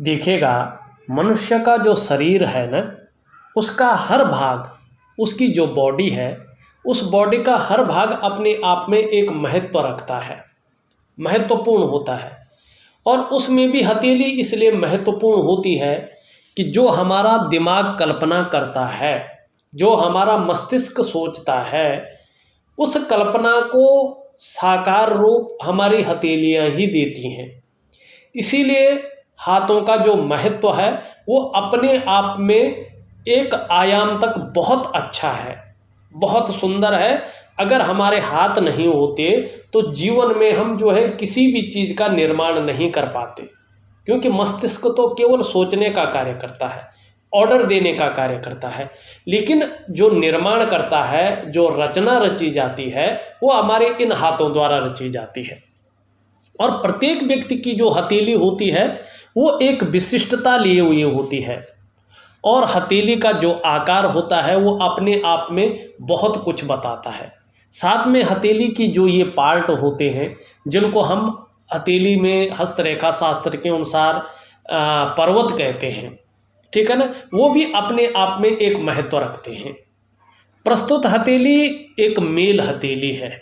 देखिएगा, मनुष्य का जो शरीर है ना, उसका हर भाग, उसकी जो बॉडी है, उस बॉडी का हर भाग अपने आप में एक महत्व रखता है, महत्वपूर्ण होता है। और उसमें भी हथेली इसलिए महत्वपूर्ण होती है कि जो हमारा दिमाग कल्पना करता है, जो हमारा मस्तिष्क सोचता है, उस कल्पना को साकार रूप हमारी हथेलियाँ ही देती हैं। इसीलिए हाथों का जो महत्व है वो अपने आप में एक आयाम तक बहुत अच्छा है, बहुत सुंदर है। अगर हमारे हाथ नहीं होते तो जीवन में हम जो है किसी भी चीज़ का निर्माण नहीं कर पाते, क्योंकि मस्तिष्क तो केवल सोचने का कार्य करता है, ऑर्डर देने का कार्य करता है, लेकिन जो निर्माण करता है, जो रचना रची जाती है, वो हमारे इन हाथों द्वारा रची जाती है। और प्रत्येक व्यक्ति की जो हथेली होती है वो एक विशिष्टता लिए हुई होती है, और हथेली का जो आकार होता है वो अपने आप में बहुत कुछ बताता है। साथ में हथेली की जो ये पार्ट होते हैं, जिनको हम हथेली में हस्तरेखा शास्त्र के अनुसार पर्वत कहते हैं, ठीक है ना, वो भी अपने आप में एक महत्व रखते हैं। प्रस्तुत हथेली एक मेल हथेली है।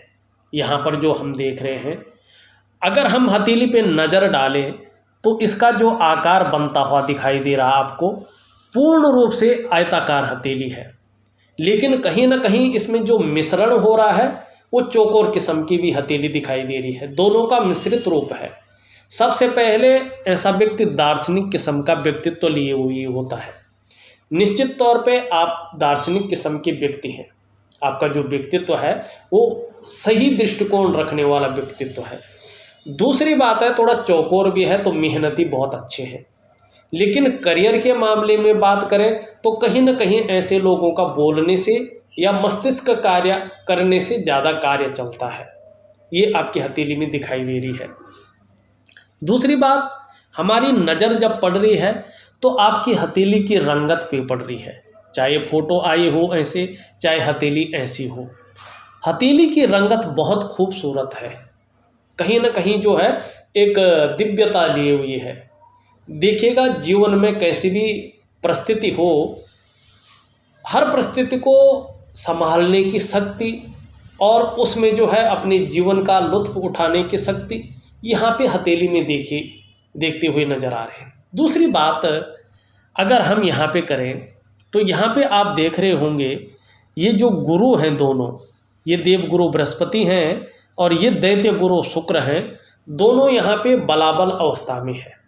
यहाँ पर जो हम देख रहे हैं, अगर हम हथेली पे नज़र डालें तो इसका जो आकार बनता हुआ दिखाई दे रहा आपको, पूर्ण रूप से आयताकार हथेली है, लेकिन कहीं ना कहीं इसमें जो मिश्रण हो रहा है वो चौकोर किस्म की भी हथेली दिखाई दे रही है। दोनों का मिश्रित रूप है। सबसे पहले ऐसा व्यक्ति दार्शनिक किस्म का व्यक्तित्व लिए हुए होता है। निश्चित तौर पे आप दार्शनिक किस्म के व्यक्ति हैं, आपका जो व्यक्तित्व है वो सही दृष्टिकोण रखने वाला व्यक्तित्व है। दूसरी बात है, थोड़ा चौकोर भी है तो मेहनती बहुत अच्छे हैं। लेकिन करियर के मामले में बात करें तो कहीं ना कहीं ऐसे लोगों का बोलने से या मस्तिष्क कार्य करने से ज़्यादा कार्य चलता है, ये आपकी हथेली में दिखाई दे रही है। दूसरी बात, हमारी नज़र जब पड़ रही है तो आपकी हथेली की रंगत पे पड़ रही है, चाहे फोटो आई हो ऐसे, चाहे हथेली ऐसी हो। हथेली की रंगत बहुत खूबसूरत है, कहीं ना कहीं जो है एक दिव्यता लिए हुई है। देखिएगा, जीवन में कैसी भी परिस्थिति हो, हर परिस्थिति को संभालने की शक्ति और उसमें जो है अपने जीवन का लुत्फ उठाने की शक्ति यहाँ पे हथेली में देखते हुए नज़र आ रहे हैं। दूसरी बात अगर हम यहाँ पे करें तो यहाँ पे आप देख रहे होंगे, ये जो गुरु हैं दोनों, ये देव गुरु बृहस्पति हैं और ये दैत्य गुरु शुक्र हैं, दोनों यहाँ पे बलाबल अवस्था में है।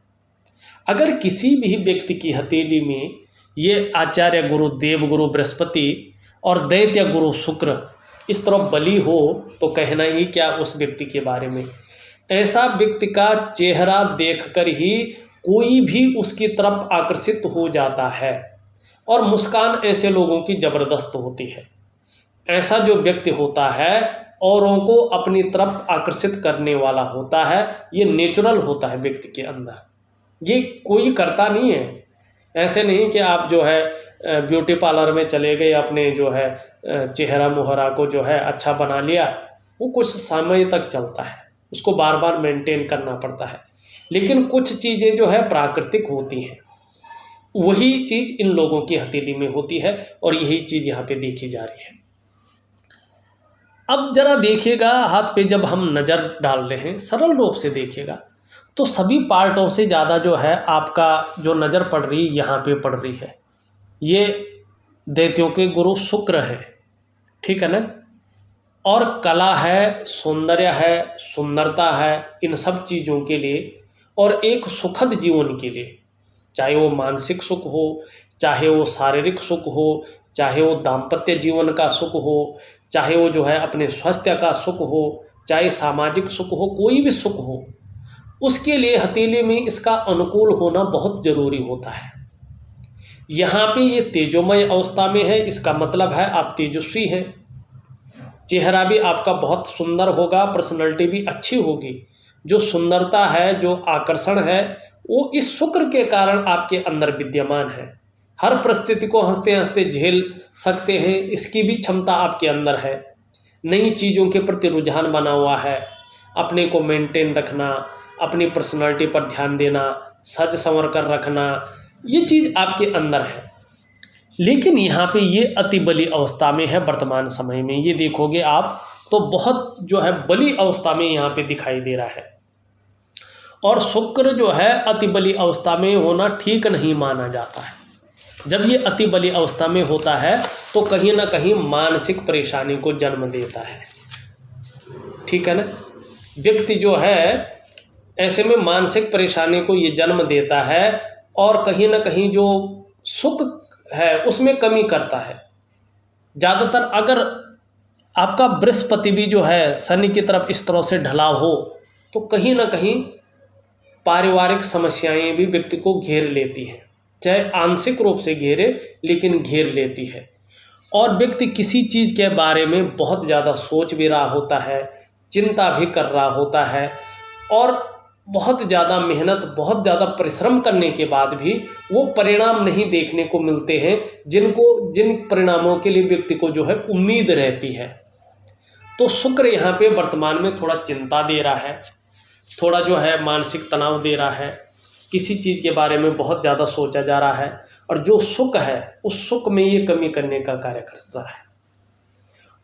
अगर किसी भी व्यक्ति की हथेली में ये आचार्य गुरु देव गुरु बृहस्पति और दैत्य गुरु शुक्र इस तरफ बली हो तो कहना ही क्या उस व्यक्ति के बारे में। ऐसा व्यक्ति का चेहरा देखकर ही कोई भी उसकी तरफ आकर्षित हो जाता है, और मुस्कान ऐसे लोगों की ज़बरदस्त होती है। ऐसा जो व्यक्ति होता है औरों को अपनी तरफ आकर्षित करने वाला होता है, ये नेचुरल होता है व्यक्ति के अंदर, ये कोई करता नहीं है। ऐसे नहीं कि आप जो है ब्यूटी पार्लर में चले गए, अपने जो है चेहरा मुहरा को जो है अच्छा बना लिया, वो कुछ समय तक चलता है, उसको बार बार मेंटेन करना पड़ता है। लेकिन कुछ चीज़ें जो है प्राकृतिक होती हैं, वही चीज़ इन लोगों की हथेली में होती है, और यही चीज़ यहाँ पे देखी जा रही है। अब जरा देखिएगा, हाथ पे जब हम नज़र डाल रहे हैं, सरल रूप से देखिएगा तो सभी पार्टों से ज़्यादा जो है आपका जो नज़र पड़ रही यहाँ पे पड़ रही है, ये दैत्यों के गुरु शुक्र है, ठीक है ना। और कला है, सौंदर्य है, सुंदरता है, इन सब चीज़ों के लिए और एक सुखद जीवन के लिए, चाहे वो मानसिक सुख हो, चाहे वो शारीरिक सुख हो, चाहे वो दाम्पत्य जीवन का सुख हो, चाहे वो जो है अपने स्वास्थ्य का सुख हो, चाहे सामाजिक सुख हो, कोई भी सुख हो, उसके लिए हथेली में इसका अनुकूल होना बहुत ज़रूरी होता है। यहाँ पे ये तेजोमय अवस्था में है, इसका मतलब है आप तेजस्वी हैं, चेहरा भी आपका बहुत सुंदर होगा, पर्सनैलिटी भी अच्छी होगी। जो सुंदरता है, जो आकर्षण है, वो इस शुक्र के कारण आपके अंदर विद्यमान है। हर परिस्थिति को हंसते हंसते झेल सकते हैं, इसकी भी क्षमता आपके अंदर है। नई चीज़ों के प्रति रुझान बना हुआ है, अपने को मेंटेन रखना, अपनी पर्सनालिटी पर ध्यान देना, सज संवर कर रखना, ये चीज़ आपके अंदर है। लेकिन यहाँ पे ये अति बली अवस्था में है वर्तमान समय में, ये देखोगे आप तो बहुत जो है बली अवस्था में यहाँ पे दिखाई दे रहा है। और शुक्र जो है अति बली अवस्था में होना ठीक नहीं माना जाता है। जब ये अति बली अवस्था में होता है तो कहीं ना कहीं मानसिक परेशानी को जन्म देता है, ठीक है ना। व्यक्ति जो है ऐसे में मानसिक परेशानी को ये जन्म देता है और कहीं ना कहीं जो सुख है उसमें कमी करता है। ज़्यादातर अगर आपका बृहस्पति भी जो है शनि की तरफ इस तरह से ढला हो तो कहीं ना कहीं पारिवारिक समस्याएं भी व्यक्ति को घेर लेती हैं, चाहे आंशिक रूप से घेरे लेकिन घेर लेती है। और व्यक्ति किसी चीज़ के बारे में बहुत ज़्यादा सोच भी रहा होता है, चिंता भी कर रहा होता है और बहुत ज़्यादा मेहनत, बहुत ज़्यादा परिश्रम करने के बाद भी वो परिणाम नहीं देखने को मिलते हैं जिन परिणामों के लिए व्यक्ति को जो है उम्मीद रहती है। तो शुक्र यहाँ पे वर्तमान में थोड़ा चिंता दे रहा है, थोड़ा जो है मानसिक तनाव दे रहा है, किसी चीज़ के बारे में बहुत ज़्यादा सोचा जा रहा है और जो सुख है उस सुख में ये कमी करने का कार्य करता है।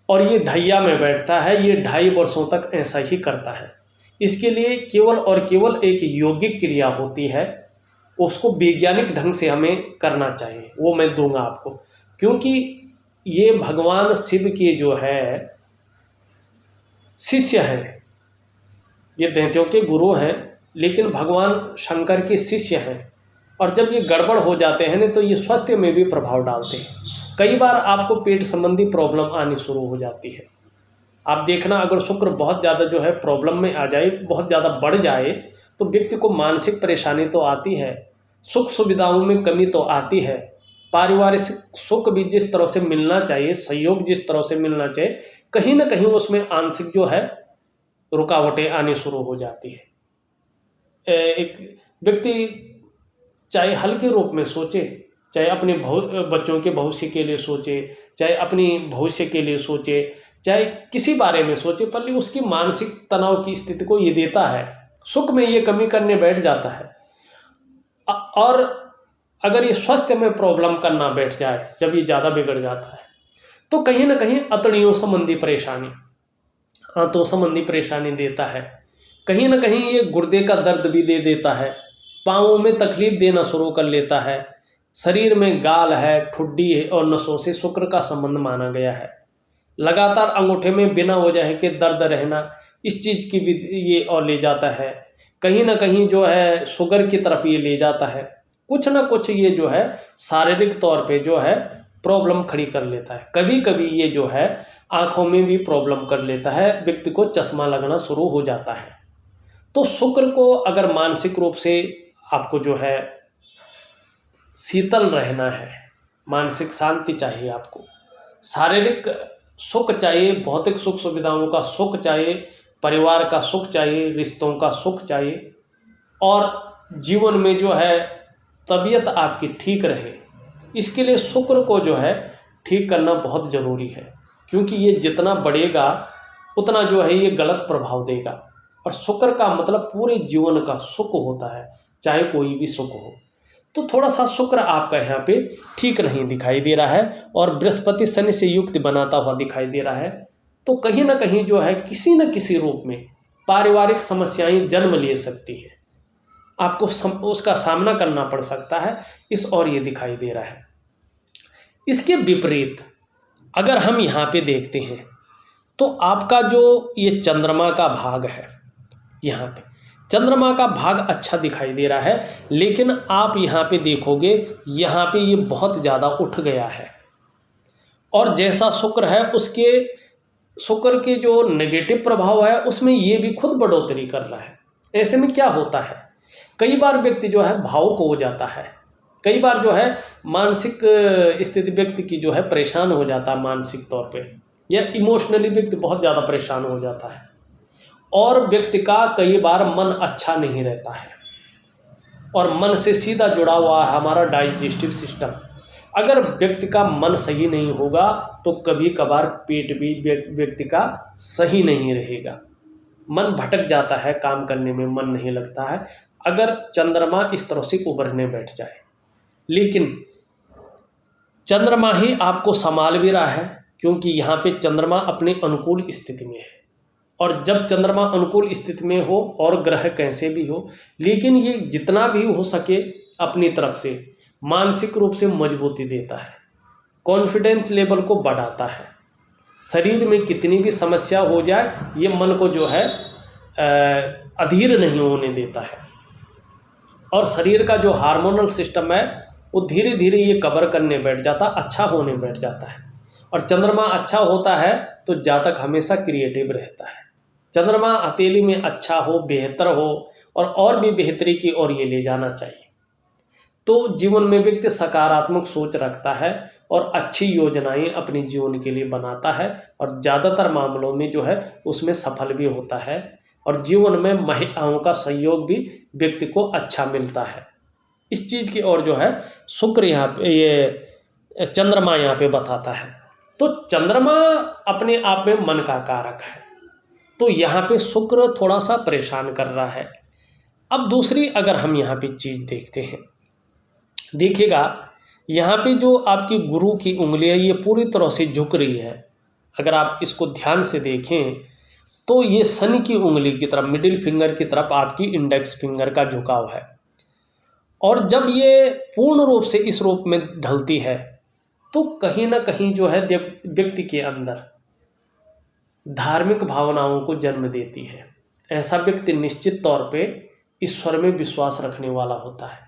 और ये ढैया में बैठता है, ये 2.5 वर्षों तक ऐसा ही करता है। इसके लिए केवल और केवल एक यौगिक क्रिया होती है, उसको वैज्ञानिक ढंग से हमें करना चाहिए, वो मैं दूंगा आपको। क्योंकि ये भगवान शिव के जो है शिष्य हैं, ये दैत्यों के गुरु हैं लेकिन भगवान शंकर के शिष्य हैं। और जब ये गड़बड़ हो जाते हैं ना तो ये स्वास्थ्य में भी प्रभाव डालते हैं। कई बार आपको पेट संबंधी प्रॉब्लम आनी शुरू हो जाती है। आप देखना अगर शुक्र बहुत ज़्यादा जो है प्रॉब्लम में आ जाए, बहुत ज़्यादा बढ़ जाए तो व्यक्ति को मानसिक परेशानी तो आती है, सुख सुविधाओं में कमी तो आती है, पारिवारिक सुख भी जिस तरह से मिलना चाहिए, सहयोग जिस तरह से मिलना चाहिए, कहीं ना कहीं उसमें आंशिक जो है रुकावटें आनी शुरू हो जाती है। एक व्यक्ति चाहे हल्के रूप में सोचे, चाहे अपने बच्चों के भविष्य के लिए सोचे, चाहे अपनी भविष्य के लिए सोचे, चाहे किसी बारे में सोचे, पर उसकी मानसिक तनाव की स्थिति को ये देता है, सुख में ये कमी करने बैठ जाता है। और अगर ये स्वास्थ्य में प्रॉब्लम करना बैठ जाए, जब ये ज़्यादा बिगड़ जाता है तो कहीं ना कहीं अतड़ियों संबंधी परेशानी, आंतों संबंधी परेशानी देता है। कहीं ना कहीं ये गुर्दे का दर्द भी दे देता है, पाँवों में तकलीफ देना शुरू कर लेता है। शरीर में गाल है, ठुड्डी है और नसों से शुक्र का संबंध माना गया है। लगातार अंगूठे में बिना वजह के दर्द रहना, इस चीज़ की भी ये और ले जाता है। कहीं ना कहीं जो है शुगर की तरफ ये ले जाता है। कुछ ना कुछ ये जो है शारीरिक तौर पे जो है प्रॉब्लम खड़ी कर लेता है। कभी कभी ये जो है आँखों में भी प्रॉब्लम कर लेता है, व्यक्ति को चश्मा लगना शुरू हो जाता है। तो शुक्र को अगर मानसिक रूप से आपको जो है शीतल रहना है, मानसिक शांति चाहिए, आपको शारीरिक सुख चाहिए, भौतिक सुख सुविधाओं का सुख चाहिए, परिवार का सुख चाहिए, रिश्तों का सुख चाहिए और जीवन में जो है तबीयत आपकी ठीक रहे, इसके लिए शुक्र को जो है ठीक करना बहुत ज़रूरी है। क्योंकि ये जितना बढ़ेगा उतना जो है ये गलत प्रभाव देगा। और शुक्र का मतलब पूरे जीवन का सुख होता है, चाहे कोई भी सुख हो। तो थोड़ा सा शुक्र आपका यहाँ पे ठीक नहीं दिखाई दे रहा है और बृहस्पति शनि से युक्त बनाता हुआ दिखाई दे रहा है। तो कहीं ना कहीं जो है किसी न किसी रूप में पारिवारिक समस्याएं जन्म ले सकती है, आपको उसका सामना करना पड़ सकता है, इस और ये दिखाई दे रहा है। इसके विपरीत अगर हम यहाँ पे देखते हैं तो आपका जो ये चंद्रमा का भाग है, यहाँ पे चंद्रमा का भाग अच्छा दिखाई दे रहा है, लेकिन आप यहाँ पे देखोगे यहाँ पे ये बहुत ज़्यादा उठ गया है। और जैसा शुक्र है उसके शुक्र के जो नेगेटिव प्रभाव है उसमें ये भी खुद बढ़ोतरी कर रहा है। ऐसे में क्या होता है, कई बार व्यक्ति जो है भावुक हो जाता है, कई बार जो है मानसिक स्थिति व्यक्ति की जो है परेशान हो जाता है मानसिक तौर पे, या इमोशनली व्यक्ति बहुत ज़्यादा परेशान हो जाता है। और व्यक्ति का कई बार मन अच्छा नहीं रहता है और मन से सीधा जुड़ा हुआ है हमारा डाइजेस्टिव सिस्टम। अगर व्यक्ति का मन सही नहीं होगा तो कभी कभार पेट भी व्यक्ति का सही नहीं रहेगा, मन भटक जाता है, काम करने में मन नहीं लगता है, अगर चंद्रमा इस तरह से उभरने बैठ जाए। लेकिन चंद्रमा ही आपको संभाल भी रहा है, क्योंकि यहाँ पे चंद्रमा अपने अनुकूल स्थिति में है। और जब चंद्रमा अनुकूल स्थिति में हो और ग्रह कैसे भी हो, लेकिन ये जितना भी हो सके अपनी तरफ से मानसिक रूप से मजबूती देता है, कॉन्फिडेंस लेवल को बढ़ाता है। शरीर में कितनी भी समस्या हो जाए, ये मन को जो है अधीर नहीं होने देता है। और शरीर का जो हार्मोनल सिस्टम है वो धीरे धीरे ये कवर करने बैठ जाता, अच्छा होने बैठ जाता है। और चंद्रमा अच्छा होता है तो जातक हमेशा क्रिएटिव रहता है। चंद्रमा हथेली में अच्छा हो, बेहतर हो और भी बेहतरी की ओर ये ले जाना चाहिए। तो जीवन में व्यक्ति सकारात्मक सोच रखता है और अच्छी योजनाएं अपने जीवन के लिए बनाता है, और ज़्यादातर मामलों में जो है उसमें सफल भी होता है। और जीवन में महिलाओं का सहयोग भी व्यक्ति को अच्छा मिलता है। इस चीज़ की ओर जो है शुक्र यहाँ पे, ये चंद्रमा यहाँ पे बताता है। तो चंद्रमा अपने आप में मन का कारक है, तो यहाँ पे शुक्र थोड़ा सा परेशान कर रहा है। अब दूसरी अगर हम यहाँ पे चीज़ देखते हैं, देखिएगा यहाँ पे जो आपकी गुरु की उंगली है ये पूरी तरह से झुक रही है। अगर आप इसको ध्यान से देखें तो ये शनि की उंगली की तरफ, मिडिल फिंगर की तरफ आपकी इंडेक्स फिंगर का झुकाव है। और जब ये पूर्ण रूप से इस रूप में ढलती है तो कहीं ना कहीं जो है व्यक्ति के अंदर धार्मिक भावनाओं को जन्म देती है। ऐसा व्यक्ति निश्चित तौर पे ईश्वर में विश्वास रखने वाला होता है।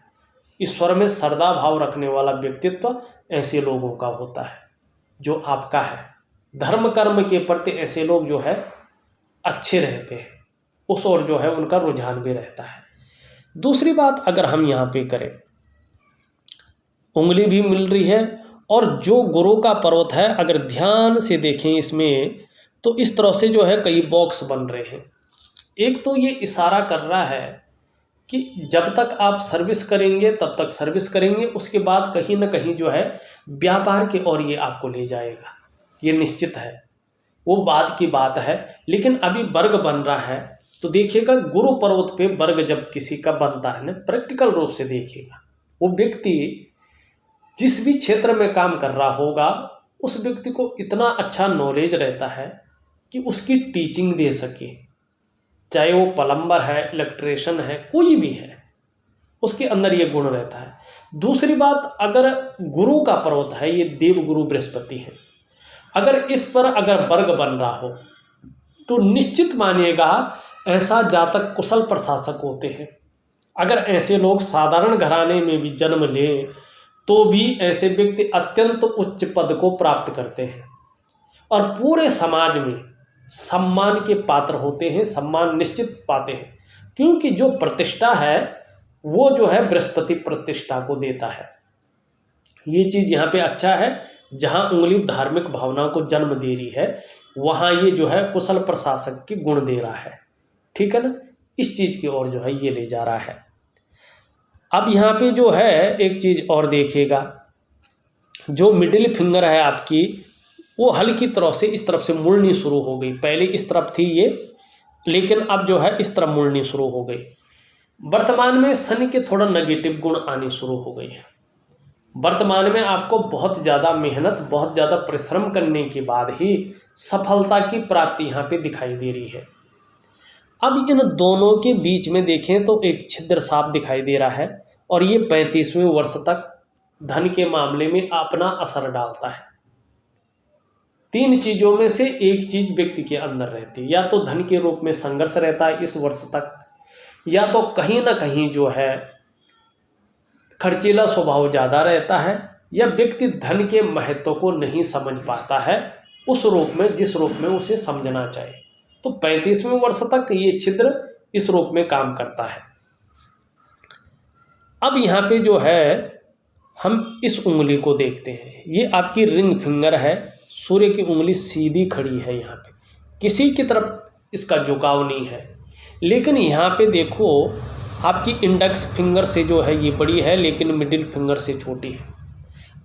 ईश्वर में श्रद्धा भाव रखने वाला व्यक्तित्व ऐसे लोगों का होता है जो आपका है। धर्म कर्म के प्रति ऐसे लोग जो है अच्छे रहते हैं, उस ओर जो है उनका रुझान भी रहता है। दूसरी बात अगर हम यहाँ पे करें, उंगली भी मिल रही है और जो गुरु का पर्वत है अगर ध्यान से देखें इसमें तो इस तरह से जो है कई बॉक्स बन रहे हैं। एक तो ये इशारा कर रहा है कि जब तक आप सर्विस करेंगे तब तक सर्विस करेंगे, उसके बाद कहीं ना कहीं जो है व्यापार की ओर ये आपको ले जाएगा, ये निश्चित है, वो बाद की बात है। लेकिन अभी वर्ग बन रहा है तो देखिएगा गुरु पर्वत पे वर्ग जब किसी का बनता है ना, प्रैक्टिकल रूप से देखिएगा वो व्यक्ति जिस भी क्षेत्र में काम कर रहा होगा उस व्यक्ति को इतना अच्छा नॉलेज रहता है कि उसकी टीचिंग दे सके, चाहे वो प्लम्बर है, इलेक्ट्रिशियन है, कोई भी है, उसके अंदर ये गुण रहता है। दूसरी बात, अगर गुरु का पर्वत है, ये देव गुरु बृहस्पति है, अगर इस पर अगर वर्ग बन रहा हो तो निश्चित मानिएगा ऐसा जातक कुशल प्रशासक होते हैं। अगर ऐसे लोग साधारण घराने में भी जन्म लें तो भी ऐसे व्यक्ति अत्यंत उच्च पद को प्राप्त करते हैं और पूरे समाज में सम्मान के पात्र होते हैं, सम्मान निश्चित पाते हैं, क्योंकि जो प्रतिष्ठा है वो जो है बृहस्पति प्रतिष्ठा को देता है। ये चीज़ यहाँ पे अच्छा है, जहाँ उंगली धार्मिक भावनाओं को जन्म दे रही है वहाँ ये जो है कुशल प्रशासक के गुण दे रहा है, ठीक है ना। इस चीज़ की ओर जो है ये ले जा रहा है। अब यहाँ पे जो है एक चीज़ और देखिएगा, जो मिडिल फिंगर है आपकी वो हल्की तरह से इस तरफ से मुड़नी शुरू हो गई। पहले इस तरफ थी ये, लेकिन अब जो है इस तरफ मुड़नी शुरू हो गई। वर्तमान में शनि के थोड़ा नेगेटिव गुण आने शुरू हो गए हैं। वर्तमान में आपको बहुत ज़्यादा मेहनत, बहुत ज़्यादा परिश्रम करने के बाद ही सफलता की प्राप्ति यहाँ पे दिखाई दे रही है। अब इन दोनों के बीच में देखें तो एक छिद्र साफ दिखाई दे रहा है और ये 35वें वर्ष तक धन के मामले में अपना असर डालता है। तीन चीज़ों में से एक चीज़ व्यक्ति के अंदर रहती है, या तो धन के रूप में संघर्ष रहता है इस वर्ष तक, या तो कहीं ना कहीं जो है खर्चीला स्वभाव ज़्यादा रहता है, या व्यक्ति धन के महत्व को नहीं समझ पाता है उस रूप में जिस रूप में उसे समझना चाहिए। तो 35वें वर्ष तक ये छिद्र इस रूप में काम करता है। अब यहाँ पे जो है हम इस उंगली को देखते हैं, ये आपकी रिंग फिंगर है, सूर्य की उंगली सीधी खड़ी है, यहाँ पे किसी की तरफ इसका झुकाव नहीं है। लेकिन यहाँ पे देखो आपकी इंडेक्स फिंगर से जो है ये बड़ी है लेकिन मिडिल फिंगर से छोटी है।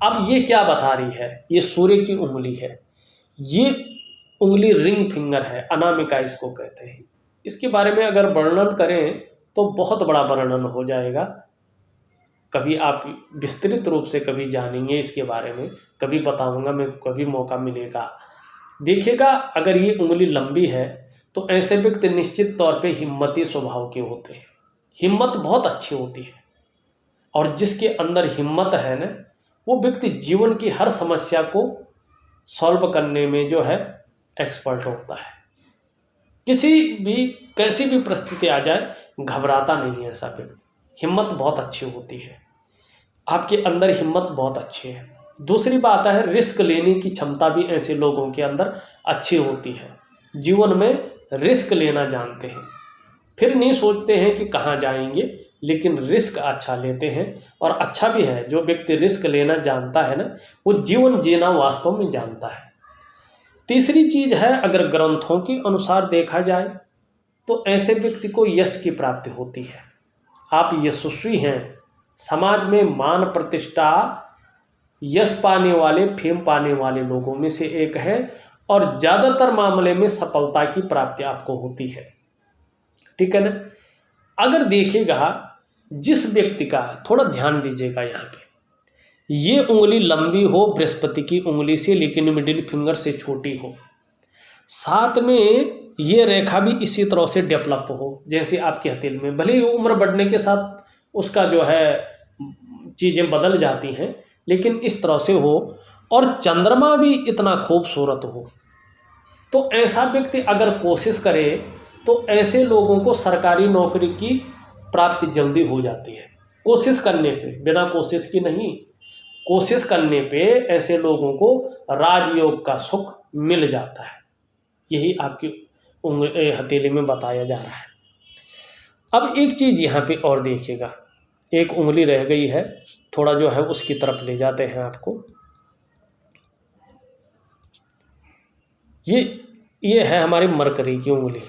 अब ये क्या बता रही है, ये सूर्य की उंगली है, ये उंगली रिंग फिंगर है, अनामिका इसको कहते हैं। इसके बारे में अगर वर्णन करें तो बहुत बड़ा वर्णन हो जाएगा। कभी आप विस्तृत रूप से कभी जानेंगे इसके बारे में, कभी बताऊंगा मैं, कभी मौका मिलेगा। देखिएगा, अगर ये उंगली लंबी है तो ऐसे व्यक्ति निश्चित तौर पे हिम्मती स्वभाव के होते हैं। हिम्मत बहुत अच्छी होती है, और जिसके अंदर हिम्मत है ना, वो व्यक्ति जीवन की हर समस्या को सॉल्व करने में जो है एक्सपर्ट होता है। कैसी भी परिस्थिति आ जाए घबराता नहीं है ऐसा व्यक्ति। हिम्मत बहुत अच्छी होती है, आपके अंदर हिम्मत बहुत अच्छी है। दूसरी बात है, रिस्क लेने की क्षमता भी ऐसे लोगों के अंदर अच्छी होती है। जीवन में रिस्क लेना जानते हैं, फिर नहीं सोचते हैं कि कहाँ जाएंगे, लेकिन रिस्क अच्छा लेते हैं। और अच्छा भी है, जो व्यक्ति रिस्क लेना जानता है ना, वो जीवन जीना वास्तव में जानता है। तीसरी चीज है, अगर ग्रंथों के अनुसार देखा जाए तो ऐसे व्यक्ति को यश की प्राप्ति होती है। आप यशस्वी हैं, समाज में मान प्रतिष्ठा, यश पाने वाले, फेम पाने वाले लोगों में से एक है, और ज़्यादातर मामले में सफलता की प्राप्ति आपको होती है। ठीक है ना। अगर देखिएगा, जिस व्यक्ति का, थोड़ा ध्यान दीजिएगा यहाँ पे, ये उंगली लंबी हो बृहस्पति की उंगली से, लेकिन मिडिल फिंगर से छोटी हो, साथ में ये रेखा भी इसी तरह से डेवलप हो जैसे आपकी हथेली में। भले ही उम्र बढ़ने के साथ उसका जो है चीज़ें बदल जाती हैं, लेकिन इस तरह से हो, और चंद्रमा भी इतना खूबसूरत हो, तो ऐसा व्यक्ति अगर कोशिश करे तो ऐसे लोगों को सरकारी नौकरी की प्राप्ति जल्दी हो जाती है। कोशिश करने पे, बिना कोशिश की नहीं, कोशिश करने पे ऐसे लोगों को राजयोग का सुख मिल जाता है। यही आपकी हथेली में बताया जा रहा है। अब एक चीज़ यहाँ पे और देखिएगा, एक उंगली रह गई है, थोड़ा जो है उसकी तरफ ले जाते हैं आपको। ये है हमारी मरकरी की उंगली,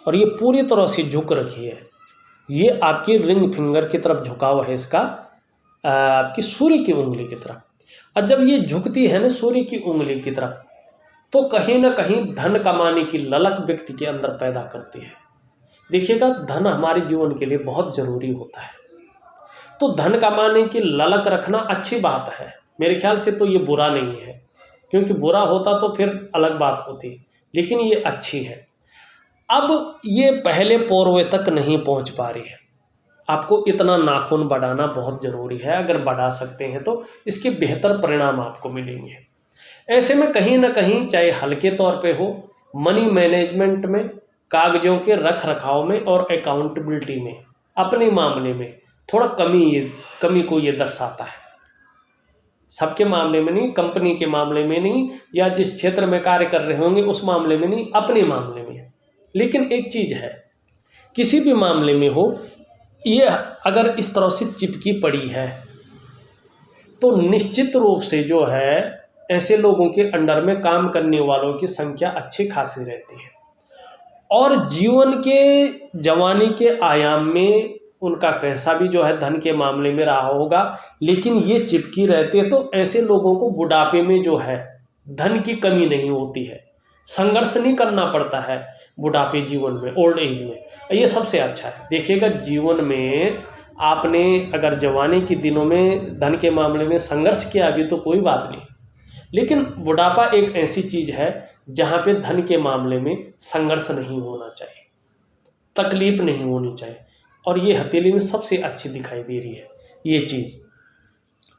और ये पूरी तरह से झुक रखी है। ये आपकी रिंग फिंगर की तरफ झुकाव है इसका, आपकी सूर्य की उंगली की तरफ। और जब ये झुकती है ना सूर्य की उंगली की तरफ, तो कहीं ना कहीं धन कमाने की ललक व्यक्ति के अंदर पैदा करती है। देखिएगा, धन हमारे जीवन के लिए बहुत ज़रूरी होता है, तो धन कमाने की ललक रखना अच्छी बात है। मेरे ख्याल से तो ये बुरा नहीं है, क्योंकि बुरा होता तो फिर अलग बात होती, लेकिन ये अच्छी है। अब ये पहले पोरवे तक नहीं पहुंच पा रही है, आपको इतना नाखून बढ़ाना बहुत ज़रूरी है। अगर बढ़ा सकते हैं तो इसके बेहतर परिणाम आपको मिलेंगे। ऐसे में कहीं ना कहीं, चाहे हल्के तौर पे हो, मनी मैनेजमेंट में, कागजों के रख रखाव में और अकाउंटेबिलिटी में, अपने मामले में थोड़ा कमी को ये दर्शाता है। सबके मामले में नहीं, कंपनी के मामले में नहीं, या जिस क्षेत्र में कार्य कर रहे होंगे उस मामले में नहीं, अपने मामले में। लेकिन एक चीज़ है, किसी भी मामले में हो, ये अगर इस तरह से चिपकी पड़ी है तो निश्चित रूप से जो है ऐसे लोगों के अंडर में काम करने वालों की संख्या अच्छी खासी रहती है, और जीवन के जवानी के आयाम में उनका कैसा भी जो है धन के मामले में रहा होगा, लेकिन ये चिपकी रहती है, तो ऐसे लोगों को बुढ़ापे में जो है धन की कमी नहीं होती है, संघर्ष नहीं करना पड़ता है बुढ़ापे जीवन में, ओल्ड एज में। ये सबसे अच्छा है। देखिएगा, जीवन में आपने अगर जवानी के दिनों में धन के मामले में संघर्ष किया अभी तो कोई बात नहीं, लेकिन बुढ़ापा एक ऐसी चीज़ है जहाँ पे धन के मामले में संघर्ष नहीं होना चाहिए, तकलीफ नहीं होनी चाहिए, और ये हथेली में सबसे अच्छी दिखाई दे रही है ये चीज़।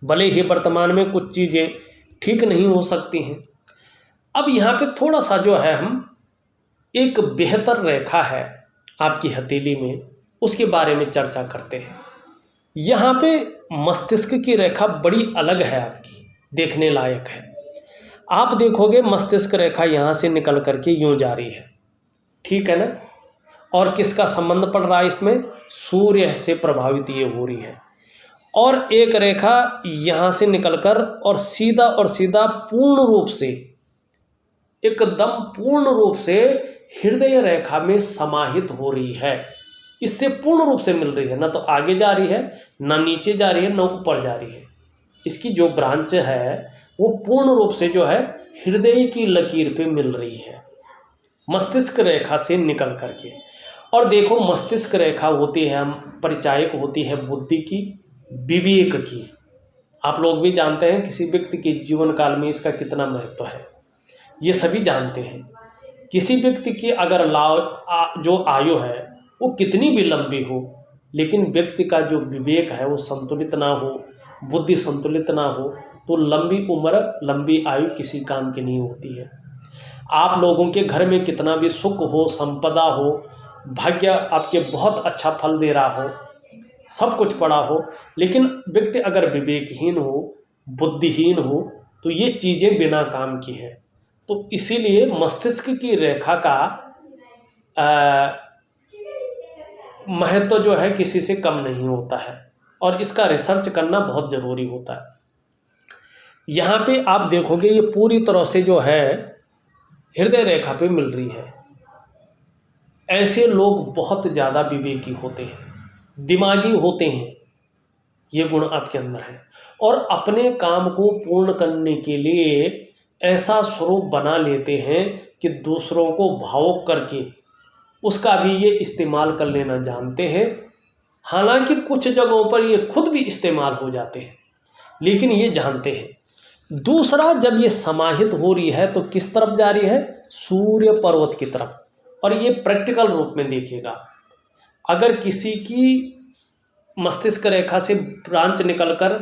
भले ही वर्तमान में कुछ चीज़ें ठीक नहीं हो सकती हैं। अब यहाँ पे थोड़ा सा जो है हम एक बेहतर रेखा है आपकी हथेली में, उसके बारे में चर्चा करते हैं। यहाँ पे मस्तिष्क की रेखा बड़ी अलग है आपकी, देखने लायक है। आप देखोगे मस्तिष्क रेखा यहाँ से निकल करके यूँ जा रही है, ठीक है ना, और किसका संबंध पड़ रहा है इसमें, सूर्य से प्रभावित ये हो रही है। और एक रेखा यहाँ से निकलकर और सीधा पूर्ण रूप से, एकदम पूर्ण रूप से हृदय रेखा में समाहित हो रही है। इससे पूर्ण रूप से मिल रही है, ना तो आगे जा रही है, ना नीचे जा रही है, ना ऊपर जा रही है। इसकी जो ब्रांच है वो पूर्ण रूप से जो है हृदय की लकीर पे मिल रही है, मस्तिष्क रेखा से निकल करके। और देखो मस्तिष्क रेखा होती है, हम परिचायक होती है बुद्धि की, विवेक की। आप लोग भी जानते हैं किसी व्यक्ति के जीवन काल में इसका कितना महत्व है, ये सभी जानते हैं। किसी व्यक्ति की अगर जो आयु है वो कितनी भी लंबी हो, लेकिन व्यक्ति का जो विवेक है वो संतुलित ना हो, बुद्धि संतुलित ना हो, तो लंबी उम्र लंबी आयु किसी काम की नहीं होती है। आप लोगों के घर में कितना भी सुख हो, संपदा हो, भाग्य आपके बहुत अच्छा फल दे रहा हो, सब कुछ पड़ा हो, लेकिन व्यक्ति अगर विवेकहीन हो, बुद्धिहीन हो, तो ये चीज़ें बिना काम की हैं। तो इसीलिए मस्तिष्क की रेखा का महत्व जो है किसी से कम नहीं होता है, और इसका रिसर्च करना बहुत ज़रूरी होता है। यहाँ पे आप देखोगे ये पूरी तरह से जो है हृदय रेखा पे मिल रही है। ऐसे लोग बहुत ज़्यादा विवेकी होते हैं, दिमागी होते हैं, ये गुण आपके अंदर है, और अपने काम को पूर्ण करने के लिए ऐसा स्वरूप बना लेते हैं कि दूसरों को भावुक करके उसका भी ये इस्तेमाल कर लेना जानते हैं। हालांकि कुछ जगहों पर ये खुद भी इस्तेमाल हो जाते हैं, लेकिन ये जानते हैं। दूसरा, जब ये समाहित हो रही है तो किस तरफ जा रही है? सूर्य पर्वत की तरफ। और ये प्रैक्टिकल रूप में देखिएगा, अगर किसी की मस्तिष्क रेखा से ब्रांच निकलकर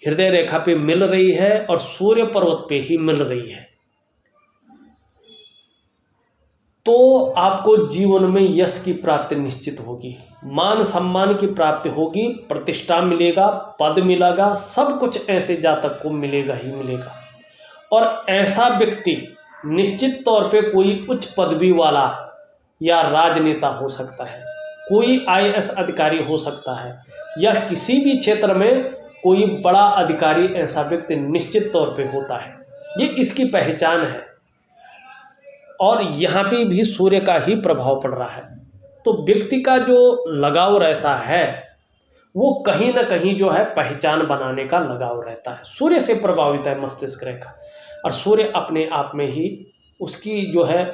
हृदय रेखा पे मिल रही है और सूर्य पर्वत पे ही मिल रही है, तो आपको जीवन में यश की प्राप्ति निश्चित होगी, मान सम्मान की प्राप्ति होगी, प्रतिष्ठा मिलेगा, पद मिलेगा, सब कुछ ऐसे जातक को मिलेगा ही मिलेगा। और ऐसा व्यक्ति निश्चित तौर पे कोई उच्च पदवी वाला या राजनेता हो सकता है, कोई IAS अधिकारी हो सकता है, या किसी भी क्षेत्र में कोई बड़ा अधिकारी, ऐसा व्यक्ति निश्चित तौर पे होता है। ये इसकी पहचान है। और यहाँ पे भी सूर्य का ही प्रभाव पड़ रहा है, तो व्यक्ति का जो लगाव रहता है वो कहीं ना कहीं जो है पहचान बनाने का लगाव रहता है। सूर्य से प्रभावित है मस्तिष्क रेखा, और सूर्य अपने आप में ही उसकी जो है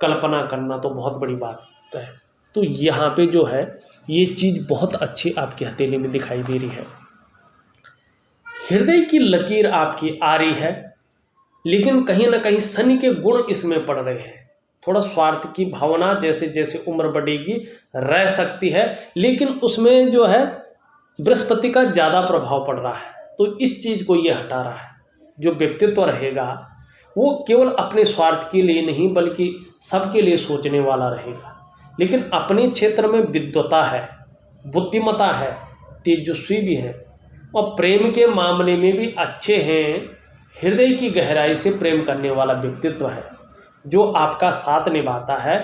कल्पना करना तो बहुत बड़ी बात है। तो यहाँ पे जो है ये चीज़ बहुत अच्छी आपकी हथेली में दिखाई दे रही है। हृदय की लकीर आपकी आ रही है, लेकिन कहीं ना कहीं शनि के गुण इसमें पड़ रहे हैं। थोड़ा स्वार्थ की भावना जैसे जैसे उम्र बढ़ेगी रह सकती है, लेकिन उसमें जो है बृहस्पति का ज़्यादा प्रभाव पड़ रहा है, तो इस चीज़ को ये हटा रहा है। जो व्यक्तित्व रहेगा वो केवल अपने स्वार्थ के लिए नहीं बल्कि सबके लिए सोचने वाला रहेगा, लेकिन अपने क्षेत्र में विद्वता है, बुद्धिमता है, तेजस्वी भी है, और प्रेम के मामले में भी अच्छे हैं। हृदय की गहराई से प्रेम करने वाला व्यक्तित्व है जो आपका साथ निभाता है,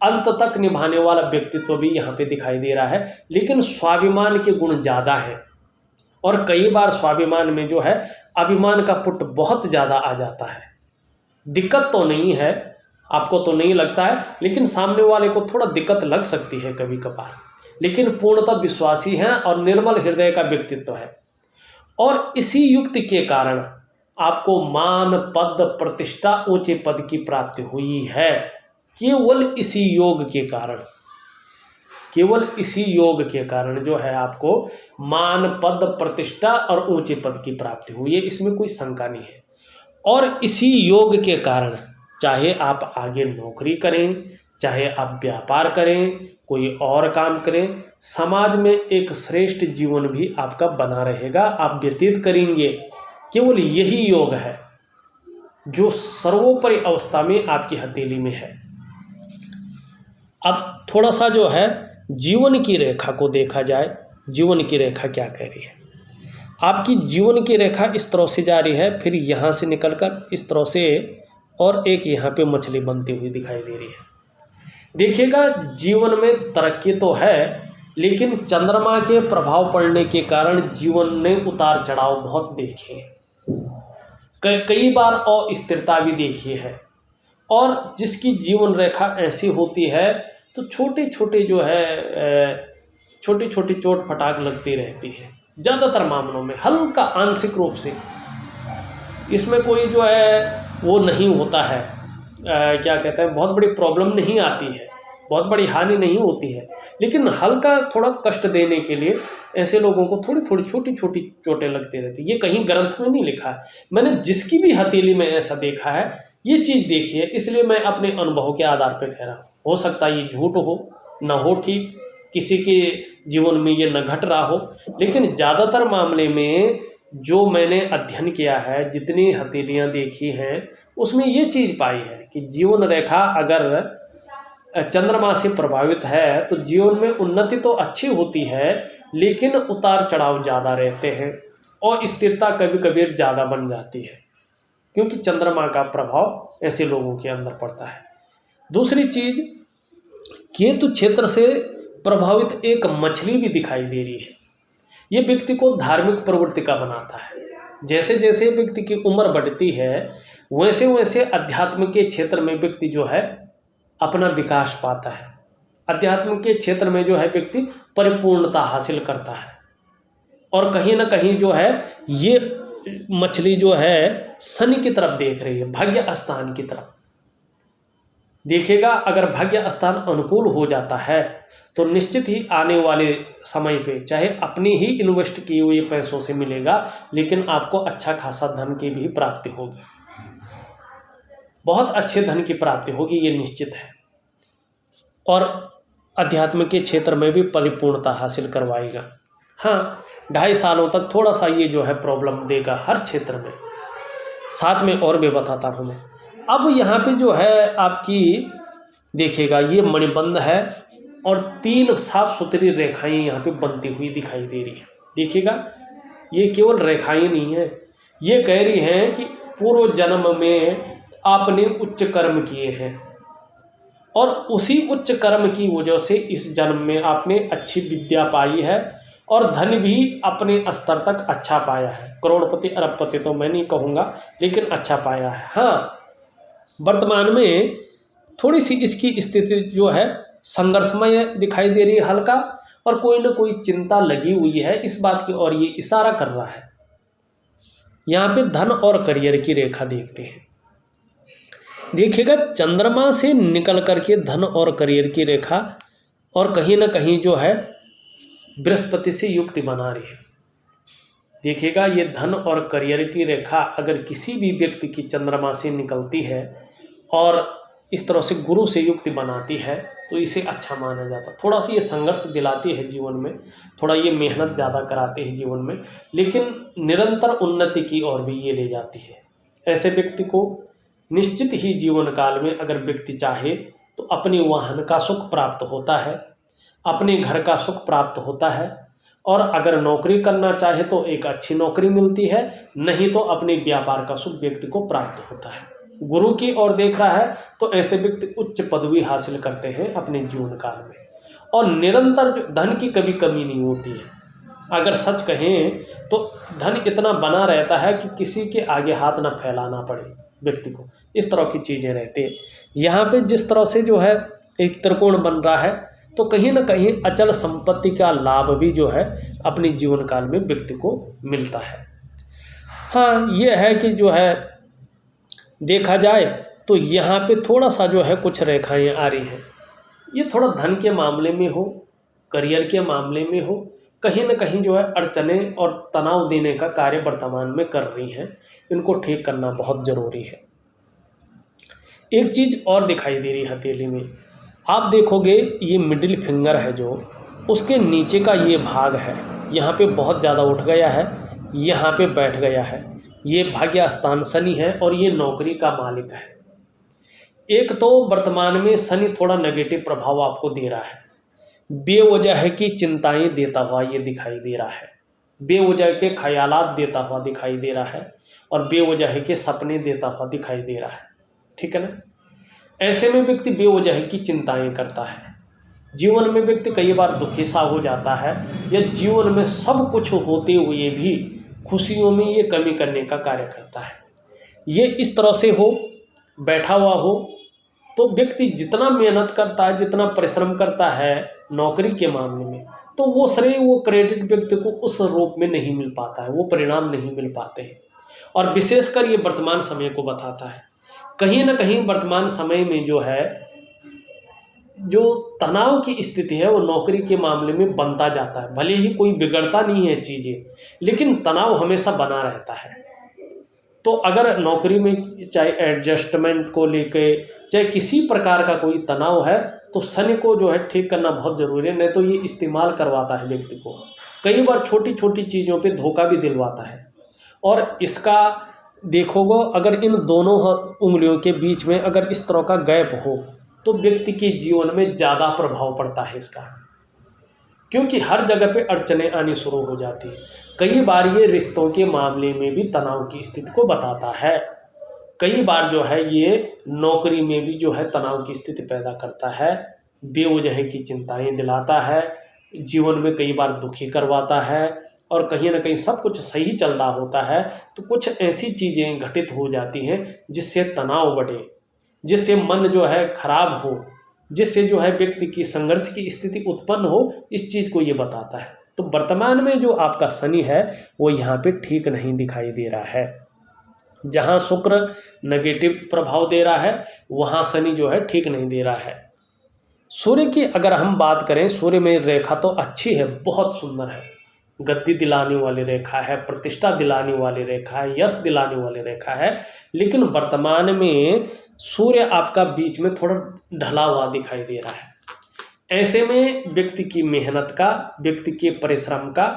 अंत तक निभाने वाला व्यक्तित्व भी यहाँ पे दिखाई दे रहा है। लेकिन स्वाभिमान के गुण ज़्यादा हैं, और कई बार स्वाभिमान में जो है अभिमान का पुट बहुत ज़्यादा आ जाता है। दिक्कत तो नहीं है, आपको तो नहीं लगता है, लेकिन सामने वाले को थोड़ा दिक्कत लग सकती है कभी कभार, लेकिन पूर्णतः विश्वासी हैं और निर्मल हृदय का व्यक्तित्व है। और इसी युक्ति के कारण आपको मान, पद, प्रतिष्ठा, ऊंचे पद की प्राप्ति हुई है, केवल इसी योग के कारण। केवल इसी योग के कारण जो है आपको मान, पद, प्रतिष्ठा और ऊंचे पद की प्राप्ति हुई है, इसमें कोई शंका नहीं है। और इसी योग के कारण चाहे आप आगे नौकरी करें, चाहे आप व्यापार करें, कोई और काम करें, समाज में एक श्रेष्ठ जीवन भी आपका बना रहेगा, आप व्यतीत करेंगे। केवल यही योग है जो सर्वोपरि अवस्था में आपकी हथेली में है। अब थोड़ा सा जो है जीवन की रेखा को देखा जाए। जीवन की रेखा क्या कह रही है? आपकी जीवन की रेखा इस तरह से जा रही है, फिर यहाँ से निकलकर इस तरह से, और एक यहाँ पे मछली बनती हुई दिखाई दे रही है। देखिएगा, जीवन में तरक्की तो है, लेकिन चंद्रमा के प्रभाव पड़ने के कारण जीवन ने उतार चढ़ाव बहुत देखे, कई बार अस्थिरता भी देखी है। और जिसकी जीवन रेखा ऐसी होती है तो छोटे छोटे जो है छोटी छोटी चोट फटाक लगती रहती है, ज़्यादातर मामलों में हल्का आंशिक रूप से, इसमें कोई जो है वो नहीं होता है, क्या कहते हैं, बहुत बड़ी प्रॉब्लम नहीं आती है, बहुत बड़ी हानि नहीं होती है, लेकिन हल्का थोड़ा कष्ट देने के लिए ऐसे लोगों को थोड़ी थोड़ी छोटी छोटी चोटें लगती रहती। ये कहीं ग्रंथ में नहीं लिखा है, मैंने जिसकी भी हथेली में ऐसा देखा है, ये चीज़ देखी है, इसलिए मैं अपने अनुभव के आधार पर कह रहा हूँ। हो सकता है ये झूठ हो, ना हो ठीक, किसी के जीवन में ये न घट रहा हो, लेकिन ज़्यादातर मामले में जो मैंने अध्ययन किया है, जितनी हथेलियाँ देखी हैं, उसमें ये चीज़ पाई है कि जीवन रेखा अगर चंद्रमा से प्रभावित है तो जीवन में उन्नति तो अच्छी होती है, लेकिन उतार चढ़ाव ज़्यादा रहते हैं और स्थिरता कभी कभी ज़्यादा बन जाती है, क्योंकि चंद्रमा का प्रभाव ऐसे लोगों के अंदर पड़ता है। दूसरी चीज़, केतु क्षेत्र से प्रभावित एक मछली भी दिखाई दे रही है। ये व्यक्ति को धार्मिक प्रवृत्ति का बनाता है। जैसे जैसे व्यक्ति की उम्र बढ़ती है, वैसे वैसे अध्यात्म के क्षेत्र में व्यक्ति जो है अपना विकास पाता है। अध्यात्म के क्षेत्र में जो है व्यक्ति परिपूर्णता हासिल करता है। और कहीं ना कहीं जो है ये मछली जो है शनि की तरफ देख रही है, भाग्य स्थान की तरफ देखेगा। अगर भाग्य स्थान अनुकूल हो जाता है तो निश्चित ही आने वाले समय पे चाहे अपनी ही इन्वेस्ट किए हुए पैसों से मिलेगा, लेकिन आपको अच्छा खासा धन की भी प्राप्ति होगी, बहुत अच्छे धन की प्राप्ति होगी, ये निश्चित है। और अध्यात्म के क्षेत्र में भी परिपूर्णता हासिल करवाएगा। हाँ, 2.5 सालों तक थोड़ा सा ये जो है प्रॉब्लम देगा हर क्षेत्र में। साथ में और भी बताता हूँ मैं। अब यहाँ पे जो है आपकी देखिएगा, ये मणिबंध है और 3 साफ सुथरी रेखाएं यहाँ पे बनती हुई दिखाई दे रही है। देखिएगा, ये केवल रेखाएं नहीं है, ये कह रही हैं कि पूर्व जन्म में आपने उच्च कर्म किए हैं और उसी उच्च कर्म की वजह से इस जन्म में आपने अच्छी विद्या पाई है और धन भी अपने स्तर तक अच्छा पाया है। करोड़पति अरबपति तो मैं नहीं कहूँगा, लेकिन अच्छा पाया है। हाँ, वर्तमान में थोड़ी सी इसकी स्थिति जो है संघर्षमय दिखाई दे रही है हल्का, और कोई ना कोई चिंता लगी हुई है इस बात की ओर ये इशारा कर रहा है। यहाँ पे धन और करियर की रेखा देखते हैं। देखिएगा, चंद्रमा से निकल करके धन और करियर की रेखा और कहीं ना कहीं जो है बृहस्पति से युक्ति बना रही है। देखिएगा, ये धन और करियर की रेखा अगर किसी भी व्यक्ति की चंद्रमा से निकलती है और इस तरह से गुरु से युक्ति बनाती है तो इसे अच्छा माना जाता है। थोड़ा सा ये संघर्ष दिलाती है जीवन में, थोड़ा ये मेहनत ज़्यादा कराती है जीवन में, लेकिन निरंतर उन्नति की ओर भी ये ले जाती है। ऐसे व्यक्ति को निश्चित ही जीवन काल में अगर व्यक्ति चाहे तो अपने वाहन का सुख प्राप्त होता है, अपने घर का सुख प्राप्त होता है, और अगर नौकरी करना चाहे तो एक अच्छी नौकरी मिलती है, नहीं तो अपने व्यापार का सुख व्यक्ति को प्राप्त होता है। गुरु की ओर देख रहा है तो ऐसे व्यक्ति उच्च पदवी हासिल करते हैं अपने जीवन काल में, और निरंतर जो धन की कभी कमी नहीं होती है। अगर सच कहें तो धन इतना बना रहता है कि किसी के आगे हाथ न फैलाना पड़े व्यक्ति को, इस तरह की चीज़ें रहती है। यहाँ पे जिस तरह से जो है एक त्रिकोण बन रहा है तो कहीं ना कहीं अचल संपत्ति का लाभ भी जो है अपने जीवन काल में व्यक्ति को मिलता है। हाँ, ये है कि जो है देखा जाए तो यहाँ पे थोड़ा सा जो है कुछ रेखाएं आ रही हैं, ये थोड़ा धन के मामले में हो, करियर के मामले में हो, कहीं ना कहीं जो है अड़चने और तनाव देने का कार्य वर्तमान में कर रही हैं। इनको ठीक करना बहुत ज़रूरी है। एक चीज़ और दिखाई दे रही है हथेली में, आप देखोगे ये मिडिल फिंगर है जो, उसके नीचे का ये भाग है, यहाँ पे बहुत ज़्यादा उठ गया है, यहाँ पे बैठ गया है। ये भाग्य स्थान शनि है और ये नौकरी का मालिक है। एक तो वर्तमान में शनि थोड़ा नेगेटिव प्रभाव आपको दे रहा है, बेवजह की चिंताएं देता हुआ ये दिखाई दे रहा है, बेवजह के ख्यालात देता हुआ दिखाई दे रहा है, और बेवजह के सपने देता हुआ दिखाई दे रहा है। ठीक है ना? ऐसे में व्यक्ति बेवजह की चिंताएं करता है। जीवन में व्यक्ति कई बार दुखी सा हो जाता है, या जीवन में सब कुछ होते हुए भी खुशियों में ये कमी करने का कार्य करता है। ये इस तरह से हो, बैठा हुआ हो, तो व्यक्ति जितना मेहनत करता है, जितना परिश्रम करता है नौकरी के मामले में, तो वो श्रेय, वो क्रेडिट व्यक्ति को उस रूप में नहीं मिल पाता है, वो परिणाम नहीं मिल पाते हैं। और विशेषकर ये वर्तमान समय को बताता है। कहीं ना कहीं वर्तमान समय में जो है जो तनाव की स्थिति है वो नौकरी के मामले में बनता जाता है। भले ही कोई बिगड़ता नहीं है चीज़ें, लेकिन तनाव हमेशा बना रहता है। तो अगर नौकरी में चाहे एडजस्टमेंट को लेके चाहे किसी प्रकार का कोई तनाव है, तो शनि को जो है ठीक करना बहुत ज़रूरी है, नहीं तो ये इस्तेमाल करवाता है व्यक्ति को। कई बार छोटी छोटी चीज़ों पे धोखा भी दिलवाता है। और इसका देखोगे, अगर इन दोनों उंगलियों के बीच में अगर इस तरह का गैप हो तो व्यक्ति के जीवन में ज़्यादा प्रभाव पड़ता है इसका, क्योंकि हर जगह पे अड़चनें आनी शुरू हो जाती है। कई बार ये रिश्तों के मामले में भी तनाव की स्थिति को बताता है। कई बार जो है ये नौकरी में भी जो है तनाव की स्थिति पैदा करता है, बेवजह की चिंताएं दिलाता है, जीवन में कई बार दुखी करवाता है। और कहीं ना कहीं सब कुछ सही चल रहा होता है तो कुछ ऐसी चीज़ें घटित हो जाती हैं जिससे तनाव बढ़े, जिससे मन जो है खराब हो, जिससे जो है व्यक्ति की संघर्ष की स्थिति उत्पन्न हो। इस चीज़ को ये बताता है। तो वर्तमान में जो आपका शनि है वो यहाँ पे ठीक नहीं दिखाई दे रहा है। जहाँ शुक्र नेगेटिव प्रभाव दे रहा है वहाँ शनि जो है ठीक नहीं दे रहा है। सूर्य की अगर हम बात करें, सूर्य में रेखा तो अच्छी है, बहुत सुंदर है, गद्दी दिलाने वाली रेखा है, प्रतिष्ठा दिलाने वाली रेखा है, यश दिलाने वाली रेखा है। लेकिन वर्तमान में सूर्य आपका बीच में थोड़ा ढला हुआ दिखाई दे रहा है। ऐसे में व्यक्ति की मेहनत का, व्यक्ति के परिश्रम का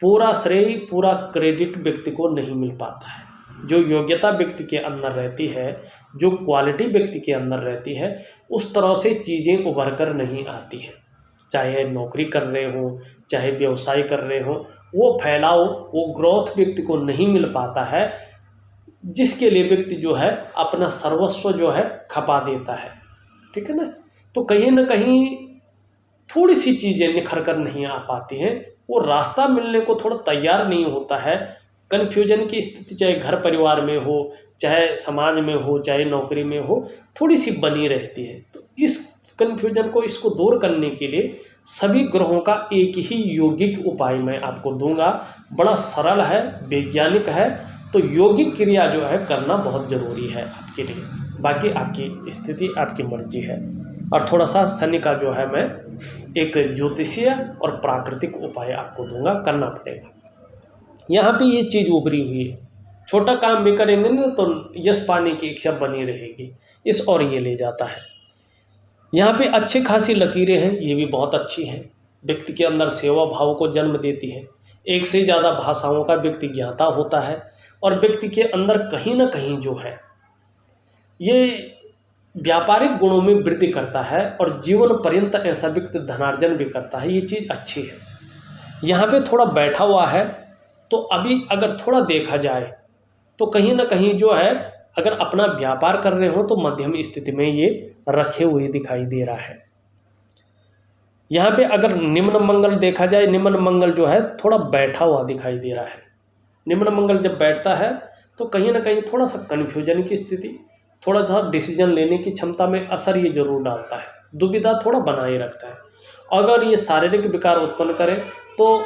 पूरा श्रेय, पूरा क्रेडिट व्यक्ति को नहीं मिल पाता है। जो योग्यता व्यक्ति के अंदर रहती है, जो क्वालिटी व्यक्ति के अंदर रहती है, उस तरह से चीज़ें उभर कर नहीं आती हैं। चाहे नौकरी कर रहे हो, चाहे व्यवसाय कर रहे हो, वो फैलाव, वो ग्रोथ व्यक्ति को नहीं मिल पाता है, जिसके लिए व्यक्ति जो है अपना सर्वस्व जो है खपा देता है। ठीक है ना। तो कहीं ना कहीं थोड़ी सी चीज़ें निखर कर नहीं आ पाती हैं, वो रास्ता मिलने को थोड़ा तैयार नहीं होता है। कन्फ्यूजन की स्थिति चाहे घर परिवार में हो, चाहे समाज में हो, चाहे नौकरी में हो, थोड़ी सी बनी रहती है। तो इस कन्फ्यूजन को, इसको दूर करने के लिए सभी ग्रहों का एक ही यौगिक उपाय मैं आपको दूंगा। बड़ा सरल है, वैज्ञानिक है। तो यौगिक क्रिया जो है करना बहुत ज़रूरी है आपके लिए। बाकी आपकी स्थिति, आपकी मर्जी है। और थोड़ा सा शनि का जो है मैं एक ज्योतिषीय और प्राकृतिक उपाय आपको दूंगा, करना पड़ेगा। यहाँ पे ये चीज़ उभरी हुई है, छोटा काम भी करेंगे ना तो यश पाने की इच्छा बनी रहेगी, इस और ये ले जाता है। यहाँ पे अच्छी खासी लकीरें हैं, ये भी बहुत अच्छी हैं। व्यक्ति के अंदर सेवा भाव को जन्म देती है। एक से ज़्यादा भाषाओं का व्यक्ति ज्ञाता होता है और व्यक्ति के अंदर कहीं ना कहीं जो है ये व्यापारिक गुणों में वृद्धि करता है और जीवन पर्यंत ऐसा व्यक्ति धनार्जन भी करता है। ये चीज़ अच्छी है। यहाँ पे थोड़ा बैठा हुआ है, तो अभी अगर थोड़ा देखा जाए तो कहीं ना कहीं जो है अगर अपना व्यापार कर रहे हो तो मध्यम स्थिति में ये रखे हुए दिखाई दे रहा है। यहाँ पे अगर निम्न मंगल देखा जाए, निम्न मंगल जो है थोड़ा बैठा हुआ दिखाई दे रहा है। निम्न मंगल जब बैठता है तो कहीं ना कहीं थोड़ा सा कन्फ्यूजन की स्थिति, थोड़ा सा डिसीजन लेने की क्षमता में असर ये जरूर डालता है, दुविधा थोड़ा बनाए रखता है। अगर ये शारीरिक विकार उत्पन्न करे तो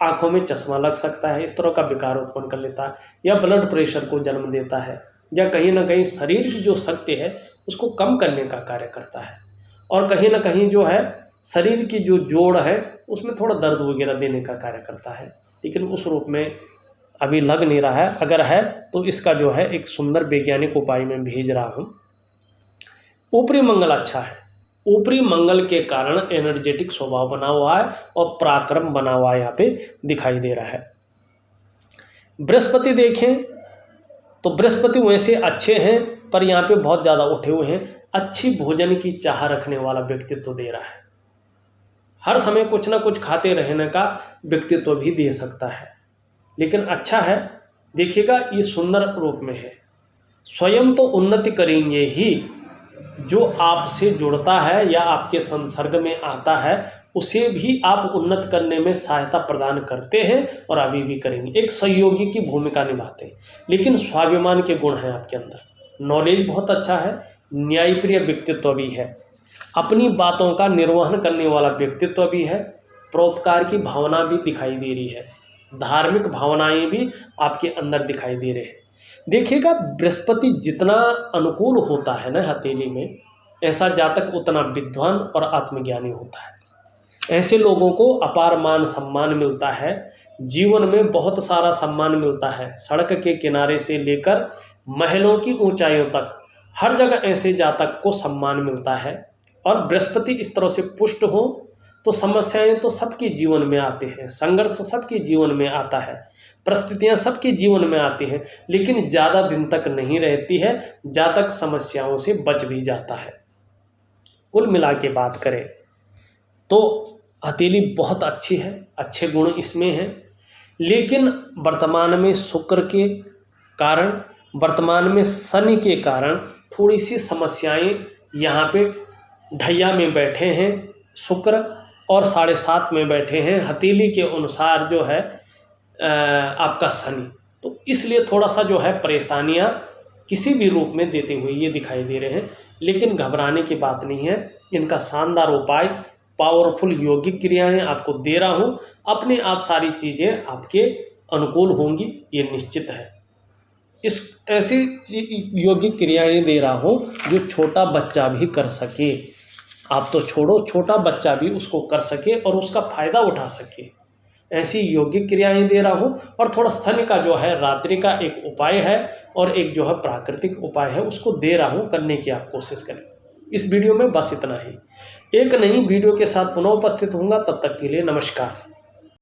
आंखों में चश्मा लग सकता है, इस तरह का विकार उत्पन्न कर लेता है, या ब्लड प्रेशर को जन्म देता है, या कहीं ना कहीं शरीर की जो शक्ति है उसको कम करने का कार्य करता है। और कहीं ना कहीं जो है शरीर की जो जोड़ है उसमें थोड़ा दर्द वगैरह देने का कार्य करता है, लेकिन उस रूप में अभी लग नहीं रहा है। अगर है तो इसका जो है एक सुंदर वैज्ञानिक उपाय में भेज रहा हूँ। ऊपरी मंगल अच्छा है, ऊपरी मंगल के कारण एनर्जेटिक स्वभाव बना हुआ है और पराक्रम बना हुआ यहाँ पे दिखाई दे रहा है। बृहस्पति देखें तो बृहस्पति वैसे अच्छे हैं पर यहाँ पे बहुत ज़्यादा उठे हुए हैं। अच्छी भोजन की चाह रखने वाला व्यक्तित्व दे रहा है, हर समय कुछ ना कुछ खाते रहने का व्यक्तित्व भी दे सकता है, लेकिन अच्छा है। देखिएगा ये सुंदर रूप में है। स्वयं तो उन्नति करेंगे ही, जो आपसे जुड़ता है या आपके संसर्ग में आता है उसे भी आप उन्नत करने में सहायता प्रदान करते हैं और अभी भी करेंगे। एक सहयोगी की भूमिका निभाते हैं, लेकिन स्वाभिमान के गुण हैं आपके अंदर। नॉलेज बहुत अच्छा है, न्यायप्रिय व्यक्तित्व भी है, अपनी बातों का निर्वहन करने वाला व्यक्तित्व भी है, परोपकार की भावना भी दिखाई दे रही है, धार्मिक भावनाएं भी आपके अंदर दिखाई दे रहे हैं। देखिएगा बृहस्पति जितना अनुकूल होता है ना हथेली में, ऐसा जातक उतना विद्वान और आत्मज्ञानी होता है। ऐसे लोगों को अपार मान सम्मान मिलता है, जीवन में बहुत सारा सम्मान मिलता है। सड़क के किनारे से लेकर महलों की ऊंचाइयों तक हर जगह ऐसे जातक को सम्मान मिलता है। और बृहस्पति इस तरह से पुष्ट हो तो समस्याएं तो सबके जीवन में आते हैं, संघर्ष सबके जीवन में आता है, परिस्थितियां सबके जीवन में आती हैं, लेकिन ज़्यादा दिन तक नहीं रहती है। जातक समस्याओं से बच भी जाता है। कुल मिला के बात करें तो हथेली बहुत अच्छी है, अच्छे गुण इसमें हैं, लेकिन वर्तमान में शुक्र के कारण, वर्तमान में शनि के कारण थोड़ी सी समस्याएं यहाँ पे ढैया में बैठे हैं शुक्र और 7.5 में बैठे हैं हथेली के अनुसार जो है आपका शनि। तो इसलिए थोड़ा सा जो है परेशानियां किसी भी रूप में देते हुए ये दिखाई दे रहे हैं, लेकिन घबराने की बात नहीं है। इनका शानदार उपाय, पावरफुल योगिक क्रियाएं आपको दे रहा हूँ, अपने आप सारी चीज़ें आपके अनुकूल होंगी, ये निश्चित है। इस ऐसी योगिक क्रियाएं दे रहा हूँ जो छोटा बच्चा भी कर सके। आप तो छोड़ो, छोटा बच्चा भी उसको कर सके और उसका फ़ायदा उठा सके, ऐसी योगिक क्रियाएं दे रहा हूँ। और थोड़ा शनि का जो है रात्रि का एक उपाय है और एक जो है प्राकृतिक उपाय है, उसको दे रहा हूँ, करने की आप कोशिश करें। इस वीडियो में बस इतना ही। एक नई वीडियो के साथ पुनः उपस्थित होऊंगा, तब तक के लिए नमस्कार।